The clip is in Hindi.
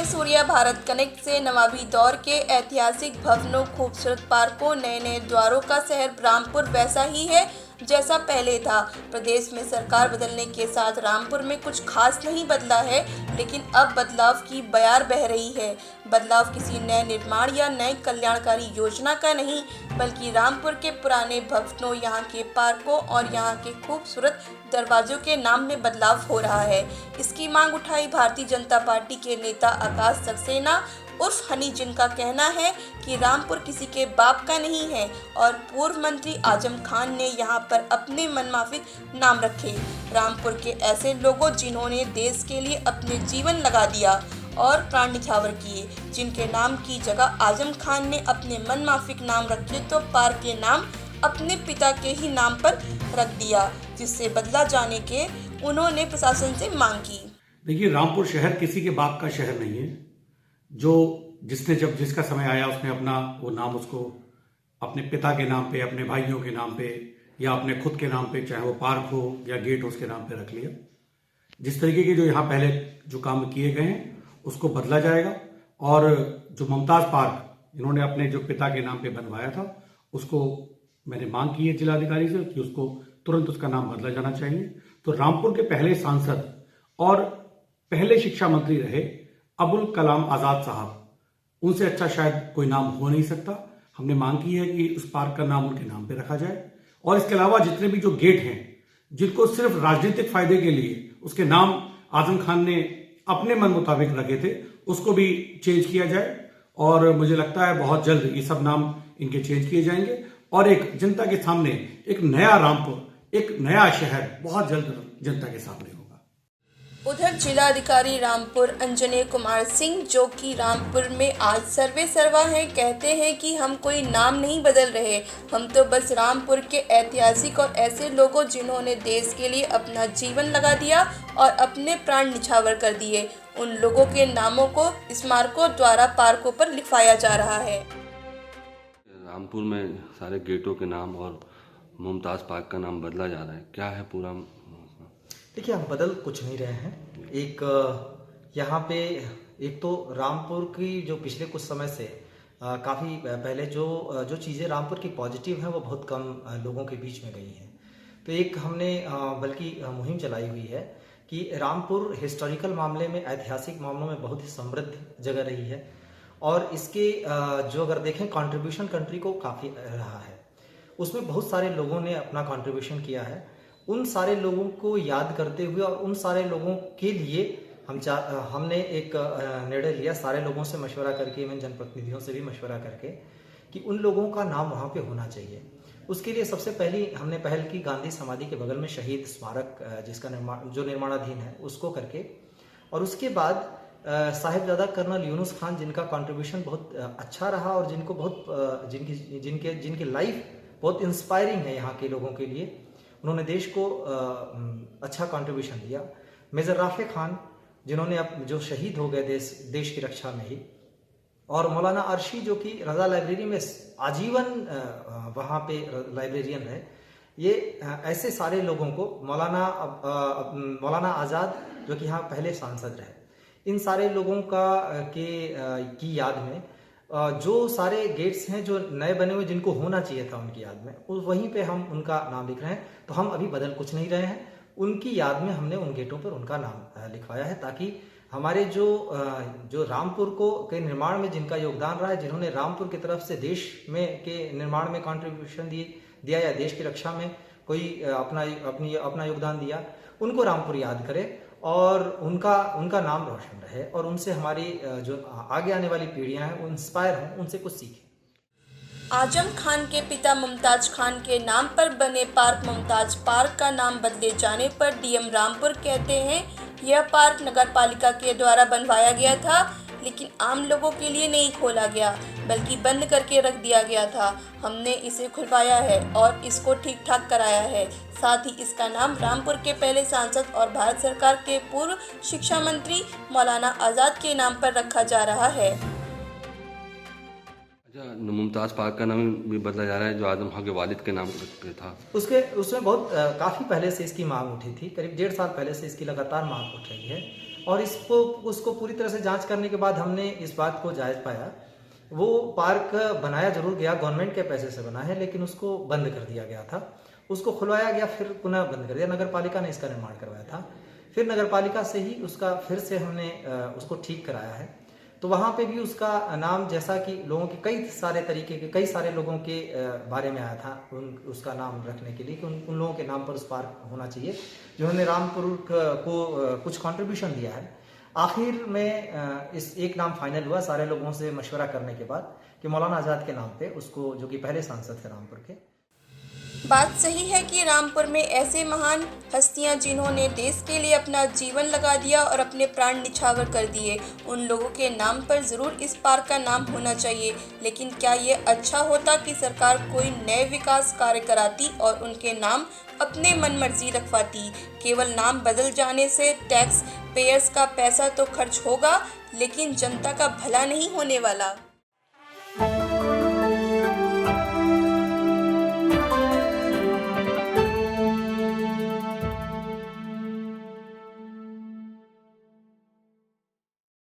सूर्या भारत कनेक्ट से नवाबी दौर के ऐतिहासिक भवनों, खूबसूरत पार्कों, नए नए द्वारों का शहर रामपुर वैसा ही है जैसा पहले था। प्रदेश में सरकार बदलने के साथ रामपुर में कुछ खास नहीं बदला है, लेकिन अब बदलाव की बयार बह रही है। बदलाव किसी नए निर्माण या नए कल्याणकारी योजना का नहीं, बल्कि रामपुर के पुराने भवनों, यहाँ के पार्कों और यहाँ के खूबसूरत दरवाजों के नाम में बदलाव हो रहा है। इसकी मांग उठाई भारतीय जनता पार्टी के नेता आकाश सक्सेना उर्फ हनी, जिनका कहना है कि रामपुर किसी के बाप का नहीं है और पूर्व मंत्री आजम खान ने यहाँ पर अपने मनमाफिक नाम रखे। रामपुर के ऐसे लोगों जिन्होंने देश के लिए अपने जीवन लगा दिया और प्राण निछावर किए, जिनके नाम की जगह आजम खान ने अपने मनमाफिक नाम रखे तो पार्क के नाम अपने पिता के ही नाम पर रख दिया, जिससे बदला जाने के उन्होंने प्रशासन से मांग की। देखिए, रामपुर शहर किसी के बाप का शहर नहीं है। जो जिसने जब जिसका समय आया उसने अपना वो नाम उसको अपने पिता के नाम पे, अपने भाइयों के नाम पे या अपने खुद के नाम पे, चाहे वो पार्क हो या गेट हो, उसके नाम पे रख लिया। जिस तरीके के जो यहाँ पहले जो काम किए गए हैं उसको बदला जाएगा और जो मुमताज पार्क इन्होंने अपने जो पिता के नाम पे बनवाया था उसको मैंने मांग की है जिलाधिकारी से कि उसको तुरंत उसका नाम बदला जाना चाहिए। तो रामपुर के पहले सांसद और पहले शिक्षा मंत्री रहे अबुल कलाम आजाद साहब, उनसे अच्छा शायद कोई नाम हो नहीं सकता। हमने मांग की है कि उस पार्क का नाम उनके नाम पे रखा जाए और इसके अलावा जितने भी जो गेट हैं जिनको सिर्फ राजनीतिक फायदे के लिए उसके नाम आजम खान ने अपने मन मुताबिक रखे थे उसको भी चेंज किया जाए और मुझे लगता है बहुत जल्द ये सब नाम इनके चेंज किए जाएंगे और एक जनता के सामने एक नया रामपुर, एक नया शहर बहुत जल्द जनता के सामने होगा। उधर जिलाधिकारी रामपुर अंजनेय कुमार सिंह, जो कि रामपुर में आज सर्वे सर्वा हैं, कहते हैं कि हम कोई नाम नहीं बदल रहे, हम तो बस रामपुर के ऐतिहासिक और ऐसे लोगों जिन्होंने देश के लिए अपना जीवन लगा दिया और अपने प्राण निछावर कर दिए, उन लोगों के नामों को स्मारकों द्वारा पार्कों पर लिखवाया जा रहा है। रामपुर में सारे गेटों के नाम और मुमताज़ पार्क का नाम बदला जा रहा है, क्या है पूरा? देखिए, हम बदल कुछ नहीं रहे हैं। एक यहाँ पे एक तो रामपुर की जो पिछले कुछ समय से काफ़ी पहले जो चीज़ें रामपुर की पॉजिटिव हैं वो बहुत कम लोगों के बीच में गई हैं। तो एक हमने बल्कि मुहिम चलाई हुई है कि रामपुर हिस्टोरिकल मामले में, ऐतिहासिक मामलों में बहुत ही समृद्ध जगह रही है और इसके जो अगर देखें कंट्रीब्यूशन कंट्री को काफ़ी रहा है, उसमें बहुत सारे लोगों ने अपना कंट्रीब्यूशन किया है। उन सारे लोगों को याद करते हुए और उन सारे लोगों के लिए हमने एक निर्णय लिया, सारे लोगों से मशवरा करके, इवन जनप्रतिनिधियों से भी मशवरा करके, कि उन लोगों का नाम वहाँ पे होना चाहिए। उसके लिए सबसे पहली हमने पहल की गांधी समाधि के बगल में शहीद स्मारक जिसका निर्माणाधीन है उसको करके, और उसके बाद साहिबजादा कर्नल यूनुस खान जिनका कंट्रीब्यूशन बहुत अच्छा रहा और जिनको बहुत जिनकी लाइफ बहुत इंस्पायरिंग है यहाँ के लोगों के लिए, उन्होंने देश को अच्छा कंट्रीब्यूशन दिया। मेजर राफे खान जिन्होंने अब जो शहीद हो गए देश की रक्षा में ही, और मौलाना अर्शी जो कि रजा लाइब्रेरी में आजीवन वहाँ पे लाइब्रेरियन रहे। ये ऐसे सारे लोगों को, मौलाना आज़ाद जो कि यहाँ पहले सांसद रहे, इन सारे लोगों की याद में जो सारे गेट्स हैं जो नए बने हुए जिनको होना चाहिए था उनकी याद में, वहीं पे हम उनका नाम लिख रहे हैं। तो हम अभी बदल कुछ नहीं रहे हैं, उनकी याद में हमने उन गेटों पर उनका नाम लिखवाया है, ताकि हमारे जो रामपुर के निर्माण में जिनका योगदान रहा है, जिन्होंने रामपुर की तरफ से देश में के निर्माण में कंट्रीब्यूशन दिया या देश की रक्षा में कोई अपना योगदान दिया, उनको रामपुर याद करे और उनका नाम रोशन रहे और उनसे हमारी जो आगे आने वाली पीढ़ियां हैं वो इंस्पायर हों, उनसे कुछ सीखें। आजम खान के पिता मुमताज खान के नाम पर बने पार्क मुमताज पार्क का नाम बदले जाने पर डीएम रामपुर कहते हैं यह पार्क नगरपालिका के द्वारा बनवाया गया था, लेकिन आम लोगों के लिए नहीं खोला गया बल्कि बंद करके रख दिया गया था। हमने इसे खुलवाया है और इसको ठीक ठाक कराया है। साथ ही इसका नाम रामपुर के पहले सांसद और भारत सरकार के पूर्व शिक्षा मंत्री मौलाना आज़ाद के नाम पर रखा जा रहा है। अच्छा, मुमताज़ पार्क का नाम भी बदला जा रहा है जो आजम खान के वालिद के नाम पे था। उसमें बहुत काफ़ी पहले से इसकी मांग उठी थी, करीब 1.5 साल पहले से इसकी लगातार मांग उठ रही है और उसको पूरी तरह से जांच करने के बाद हमने इस बात को जायज़ पाया, वो पार्क बनाया जरूर गया, गवर्नमेंट के पैसे से बना है, लेकिन उसको बंद कर दिया गया था। उसको खुलवाया गया, फिर पुनः बंद कर दिया। नगर पालिका ने इसका निर्माण करवाया था, फिर नगर पालिका से ही उसका फिर से हमने उसको ठीक कराया है। तो वहाँ पे भी उसका नाम, जैसा कि लोगों के कई सारे लोगों के बारे में आया था उसका नाम रखने के लिए कि उन लोगों के नाम पर उस पार्क होना चाहिए जिन्होंने रामपुर को कुछ कंट्रीब्यूशन दिया है। आखिर में इस एक नाम फाइनल हुआ सारे लोगों से मशवरा करने के बाद कि मौलाना आज़ाद के नाम पे उसको, जो कि पहले सांसद थे रामपुर के। बात सही है कि रामपुर में ऐसे महान हस्तियां जिन्होंने देश के लिए अपना जीवन लगा दिया और अपने प्राण निछावर कर दिए, उन लोगों के नाम पर ज़रूर इस पार्क का नाम होना चाहिए। लेकिन क्या ये अच्छा होता कि सरकार कोई नए विकास कार्य कराती और उनके नाम अपने मनमर्जी रखवाती? केवल नाम बदल जाने से टैक्स पेयर्स का पैसा तो खर्च होगा, लेकिन जनता का भला नहीं होने वाला।